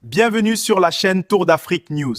Bienvenue sur la chaîne Tour d'Afrique News.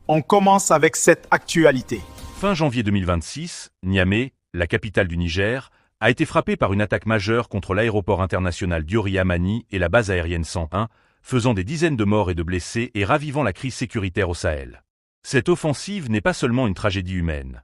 On commence avec cette actualité. Fin janvier 2026, Niamey, la capitale du Niger, a été frappée par une attaque majeure contre l'aéroport international Diori Hamani et la base aérienne 101, faisant des dizaines de morts et de blessés et ravivant la crise sécuritaire au Sahel. Cette offensive n'est pas seulement une tragédie humaine.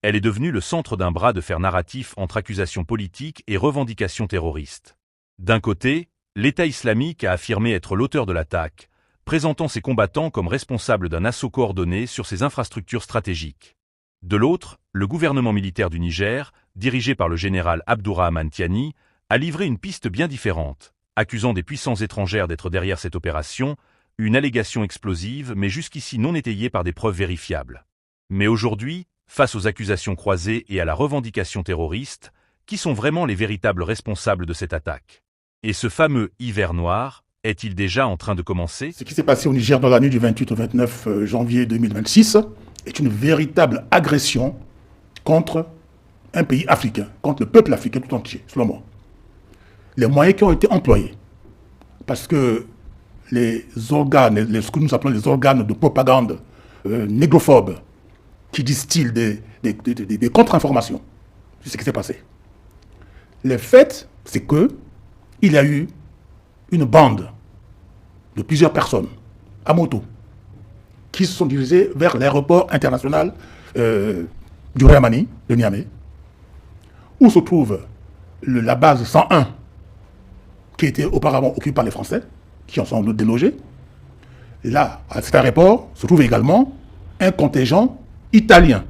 Elle est devenue le centre d'un bras de fer narratif entre accusations politiques et revendications terroristes. D'un côté, l'État islamique a affirmé être l'auteur de l'attaque, présentant ses combattants comme responsables d'un assaut coordonné sur ses infrastructures stratégiques. De l'autre, le gouvernement militaire du Niger, dirigé par le général Abdourahmane Tiani, a livré une piste bien différente, accusant des puissances étrangères d'être derrière cette opération, une allégation explosive mais jusqu'ici non étayée par des preuves vérifiables. Mais aujourd'hui, face aux accusations croisées et à la revendication terroriste, qui sont vraiment les véritables responsables de cette attaque? Et ce fameux hiver noir est-il déjà en train de commencer? Ce qui s'est passé au Niger dans la nuit du 28 au 29 janvier 2026 est une véritable agression contre un pays africain, contre le peuple africain tout entier, selon moi. Les moyens qui ont été employés, parce que les organes, ce que nous appelons les organes de propagande négrophobes, qui distillent des contre-informations sur ce qui s'est passé. Le fait, c'est que il y a eu une bande de plusieurs personnes à moto qui se sont dirigées vers l'aéroport international du Hamani, de Niamey, où se trouve la base 101 qui était auparavant occupée par les Français, qui en sont délogés. Là, à cet aéroport, se trouve également un contingent italien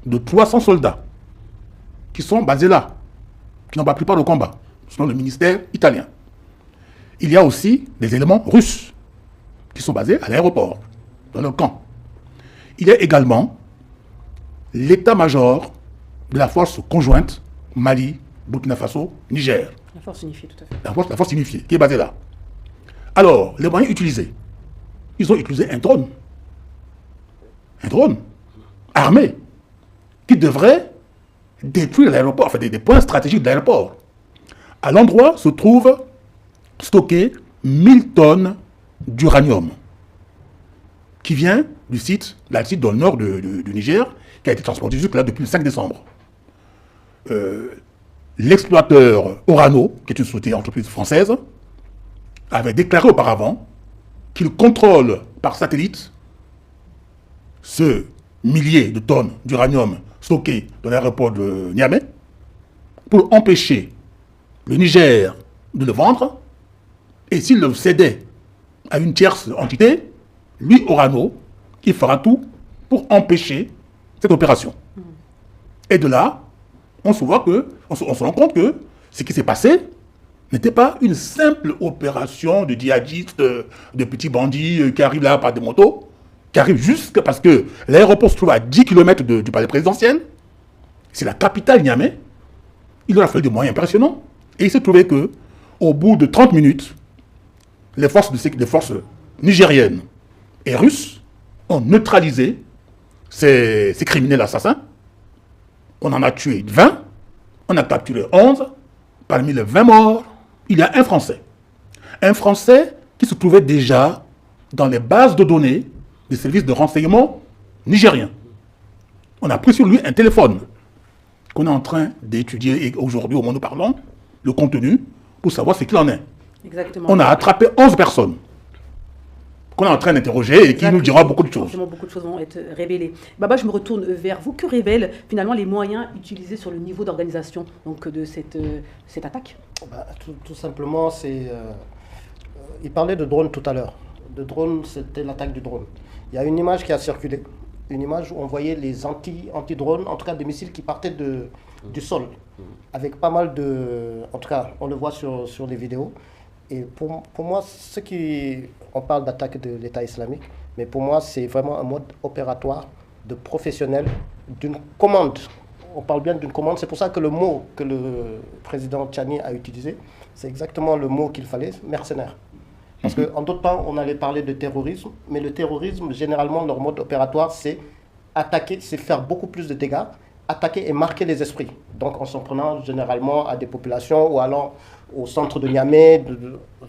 de 300 soldats qui sont basés là, qui n'ont pas pris part au combat, selon le ministère italien. Il y a aussi des éléments russes qui sont basés à l'aéroport, dans le camp. Il y a également l'état-major de la force conjointe Mali, Burkina Faso, Niger. La force unifiée, tout à fait. La force unifiée, qui est basée là. Alors, les moyens utilisés, ils ont utilisé un drone armé, qui devrait détruire l'aéroport, enfin des points stratégiques de l'aéroport. À l'endroit se trouve stocké 1000 tonnes d'uranium qui vient du site, dans le nord du Niger, qui a été transporté jusque là depuis le 5 décembre. L'exploiteur Orano, qui est une société entreprise française, avait déclaré auparavant qu'il contrôle par satellite ce millier de tonnes d'uranium stocké dans l'aéroport de Niamey pour empêcher le Niger de le vendre, et s'il le cédait à une tierce entité, lui, Orano, il fera tout pour empêcher cette opération. Et de là, on se rend compte que ce qui s'est passé n'était pas une simple opération de djihadistes, de petits bandits qui arrivent là par des motos, qui arrivent juste parce que l'aéroport se trouve à 10 km du palais présidentiel. C'est la capitale Niamey. Il leur a fallu des moyens impressionnants. Et il s'est trouvé que, au bout de 30 minutes, les forces nigériennes et russes ont neutralisé ces criminels assassins. On en a tué 20, on a capturé 11. Parmi les 20 morts, il y a un Français. Un Français qui se trouvait déjà dans les bases de données des services de renseignement nigériens. On a pris sur lui un téléphone qu'on est en train d'étudier aujourd'hui au moment où nous parlons, le contenu, pour savoir ce qu'il en est. Exactement. On a attrapé 11 personnes qu'on est en train d'interroger et qui nous dira beaucoup de choses. Forcément, beaucoup de choses vont être révélées. Baba, je me retourne vers vous. Que révèlent finalement les moyens utilisés sur le niveau d'organisation de cette attaque? Tout simplement, il parlait de drone tout à l'heure. De drone, c'était l'attaque du drone. Il y a une image qui a circulé, une image où on voyait les anti-drones, en tout cas des missiles qui partaient du sol, avec pas mal de... En tout cas, on le voit sur les vidéos. Et pour moi, on parle d'attaque de l'État islamique, mais pour moi, c'est vraiment un mode opératoire de professionnels, d'une commande. On parle bien d'une commande, c'est pour ça que le mot que le président Tiani a utilisé, c'est exactement le mot qu'il fallait, mercenaire. Parce qu'en d'autres temps, on allait parler de terrorisme, mais le terrorisme, généralement, leur mode opératoire, c'est attaquer, c'est faire beaucoup plus de dégâts, attaquer et marquer les esprits. Donc en s'en prenant généralement à des populations ou allant au centre de Niamey.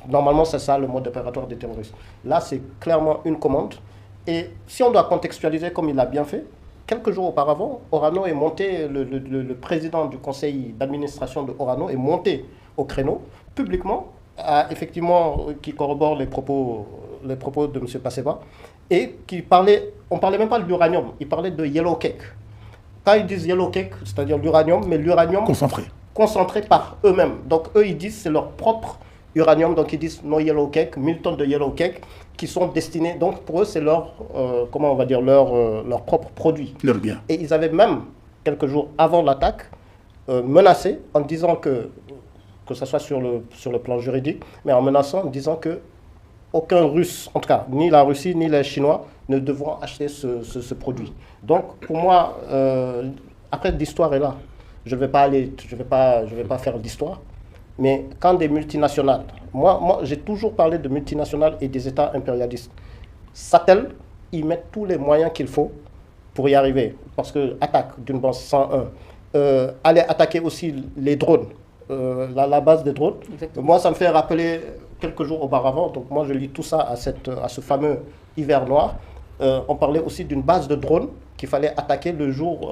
Normalement, c'est ça le mode opératoire des terroristes. Là, c'est clairement une commande. Et si on doit contextualiser comme il l'a bien fait, quelques jours auparavant, Orano est monté, le président du conseil d'administration de Orano est monté au créneau publiquement, effectivement, qui corrobore les propos de M. Passeba, et on parlait même pas de l'uranium, il parlait de yellow cake. Quand ils disent yellow cake, c'est-à-dire l'uranium, mais l'uranium concentré par eux-mêmes. Donc eux, ils disent c'est leur propre uranium, donc ils disent no yellow cake, 1000 tonnes de yellow cake qui sont destinés, donc pour eux c'est leur, comment on va dire, leur propre produit. Leur bien. Et ils avaient même, quelques jours avant l'attaque, menacé en disant que ce soit sur le plan juridique, mais en menaçant, en disant que aucun Russe, en tout cas, ni la Russie, ni les Chinois, ne devront acheter ce produit. Donc, pour moi, après, l'histoire est là. Je ne vais pas faire d'histoire. Mais quand des multinationales, moi j'ai toujours parlé de multinationales et des États impérialistes, s'attellent, ils mettent tous les moyens qu'il faut pour y arriver. Parce que attaque d'une base 101, aller attaquer aussi les drones, la base des drones. Exactement. Moi, ça me fait rappeler quelques jours auparavant, donc moi je lis tout ça à ce fameux hiver noir. On parlait aussi d'une base de drones qu'il fallait attaquer le jour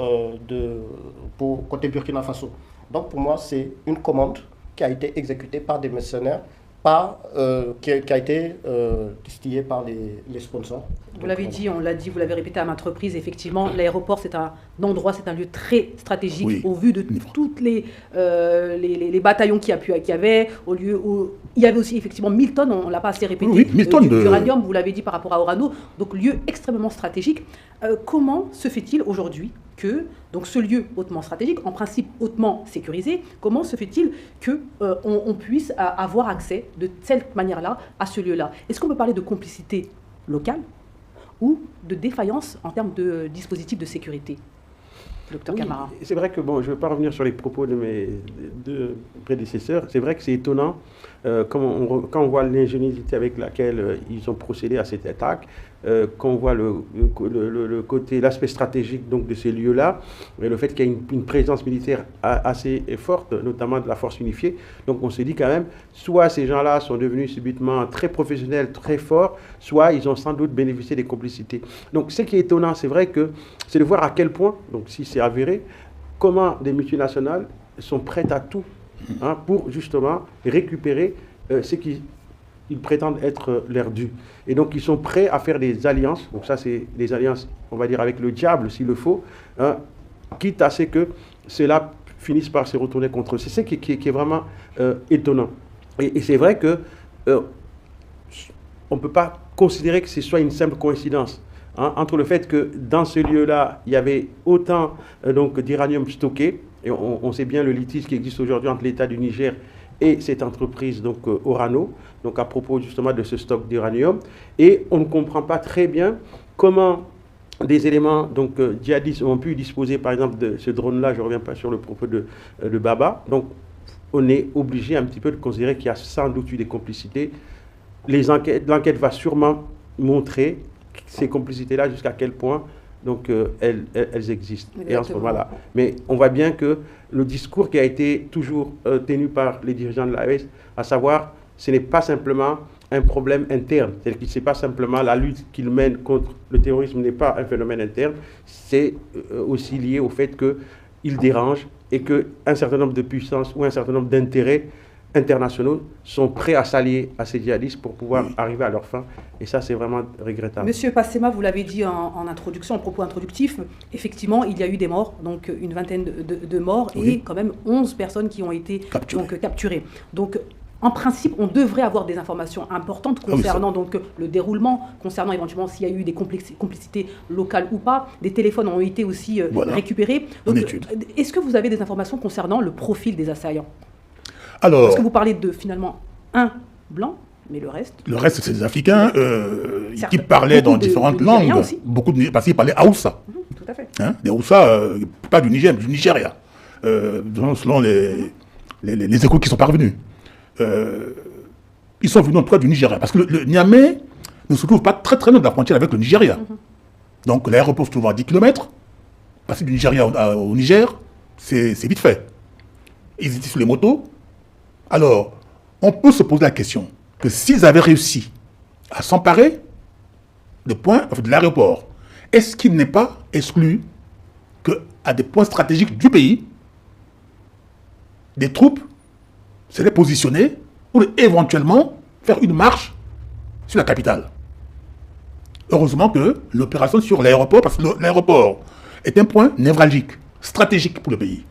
pour côté Burkina Faso. Donc pour moi, c'est une commande qui a été exécutée par des mercenaires, qui a été distillée par les sponsors. Vous l'avez dit, on l'a dit, vous l'avez répété à maintes reprises, effectivement, l'aéroport c'est un endroit, c'est un lieu très stratégique, oui, au vu de toutes les bataillons qu'il y avait, au lieu où il y avait aussi effectivement 1000 tonnes, on ne l'a pas assez répété, oui, 1000 tonnes d'uranium, vous l'avez dit par rapport à Orano, donc lieu extrêmement stratégique. Comment se fait-il aujourd'hui que, donc ce lieu hautement stratégique, en principe hautement sécurisé, comment se fait-il qu'on puisse avoir accès de cette manière-là à ce lieu-là? Est-ce qu'on peut parler de complicité locale ou de défaillance en termes de dispositifs de sécurité? Docteur Camara. C'est vrai que, bon, je ne veux pas revenir sur les propos de mes deux prédécesseurs. C'est vrai que c'est étonnant quand on voit l'ingéniosité avec laquelle ils ont procédé à cette attaque, quand on voit l'aspect stratégique donc, de ces lieux-là, et le fait qu'il y ait une présence militaire assez forte, notamment de la force unifiée. Donc on se dit quand même, soit ces gens-là sont devenus subitement très professionnels, très forts, soit ils ont sans doute bénéficié des complicités. Donc ce qui est étonnant, c'est vrai que c'est de voir à quel point, donc si c'est avéré, comment des multinationales sont prêtes à tout pour justement récupérer ce qu'ils prétendent être leur dû. Et donc ils sont prêts à faire des alliances, donc ça c'est des alliances, on va dire avec le diable s'il le faut, quitte à ce que cela finisse par se retourner contre eux. C'est ce qui est vraiment étonnant. Et c'est vrai que on ne peut pas considérer que ce soit une simple coïncidence. Entre le fait que dans ce lieu-là, il y avait autant d'uranium stocké, et on sait bien le litige qui existe aujourd'hui entre l'État du Niger et cette entreprise, donc Orano, donc à propos justement de ce stock d'uranium, et on ne comprend pas très bien comment des éléments donc djihadistes ont pu disposer par exemple de ce drone-là. Je ne reviens pas sur le propos de Baba. Donc on est obligé un petit peu de considérer qu'il y a sans doute eu des complicités. L'enquête va sûrement montrer ces complicités-là, jusqu'à quel point donc, elles existent. Exactement. Et en ce moment-là. Mais on voit bien que le discours qui a été toujours tenu par les dirigeants de l'AES, à savoir, ce n'est pas simplement un problème interne. C'est-à-dire que ce n'est pas simplement la lutte qu'ils mènent contre le terrorisme n'est pas un phénomène interne, c'est aussi lié au fait qu'ils dérangent et qu'un certain nombre de puissances ou un certain nombre d'intérêts internationaux sont prêts à s'allier à ces djihadistes pour pouvoir arriver à leur fin. Et ça, c'est vraiment regrettable. Monsieur Passema, vous l'avez dit en introduction, en propos introductif, effectivement, il y a eu des morts, donc une vingtaine de morts, et quand même 11 personnes qui ont été capturées. Donc, en principe, on devrait avoir des informations importantes concernant donc, le déroulement, concernant éventuellement s'il y a eu des complicités locales ou pas. Des téléphones ont été aussi récupérés. Donc, est-ce que vous avez des informations concernant le profil des assaillants? Alors, parce que vous parlez de finalement un blanc, mais le reste... Le reste, c'est des Africains qui parlaient dans différentes langues. Parce qu'ils parlaient Haoussa. Tout à fait. Des Haoussa, pas du Niger, mais du Nigeria. Selon les échos qui sont parvenus. Ils sont venus en tout cas du Nigeria. Parce que le Niamey ne se trouve pas très très loin de la frontière avec le Nigeria. Donc l'aéroport se trouve à 10 km. Passer du Nigeria au Niger, c'est vite fait. ils étaient sur les motos. Alors, on peut se poser la question que s'ils avaient réussi à s'emparer de l'aéroport, est-ce qu'il n'est pas exclu qu'à des points stratégiques du pays, des troupes seraient positionnées pour éventuellement faire une marche sur la capitale? Heureusement que l'opération sur l'aéroport, parce que l'aéroport est un point névralgique, stratégique pour le pays.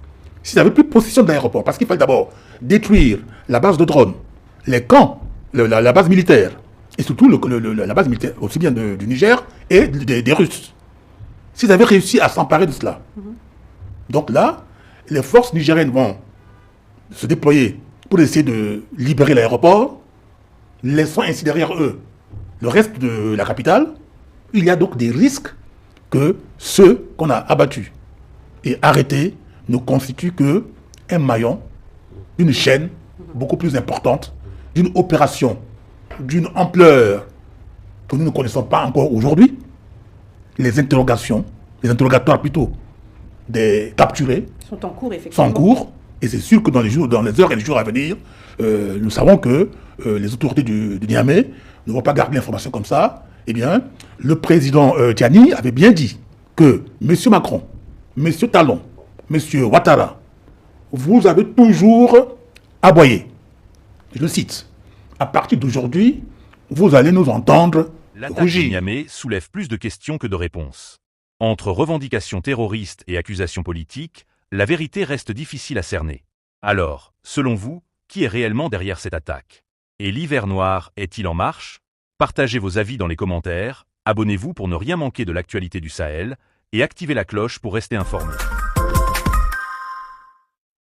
S'ils n'avaient plus possession de l'aéroport, parce qu'il fallait d'abord détruire la base de drones, les camps, la base militaire, et surtout la base militaire, aussi bien du Niger et des Russes. S'ils avaient réussi à s'emparer de cela. Donc là, les forces nigériennes vont se déployer pour essayer de libérer l'aéroport, laissant ainsi derrière eux le reste de la capitale. Il y a donc des risques que ceux qu'on a abattus et arrêtés ne constituent qu'un maillon d'une chaîne beaucoup plus importante, d'une opération d'une ampleur que nous ne connaissons pas encore aujourd'hui. Les interrogatoires plutôt, des capturés sont en cours, effectivement. Sont en cours, et c'est sûr que dans les heures et les jours à venir, nous savons que les autorités du Niamey ne vont pas garder l'information comme ça. Eh bien, le président Tiani avait bien dit que M. Macron, M. Talon, M. Ouattara, vous avez toujours aboyé. Je le cite. À partir d'aujourd'hui, vous allez nous entendre L'attaque rugir. de Niamey soulève plus de questions que de réponses. Entre revendications terroristes et accusations politiques, la vérité reste difficile à cerner. Alors, selon vous, qui est réellement derrière cette attaque? Et l'hiver noir est-il en marche? Partagez vos avis dans les commentaires, abonnez-vous pour ne rien manquer de l'actualité du Sahel, et activez la cloche pour rester informé.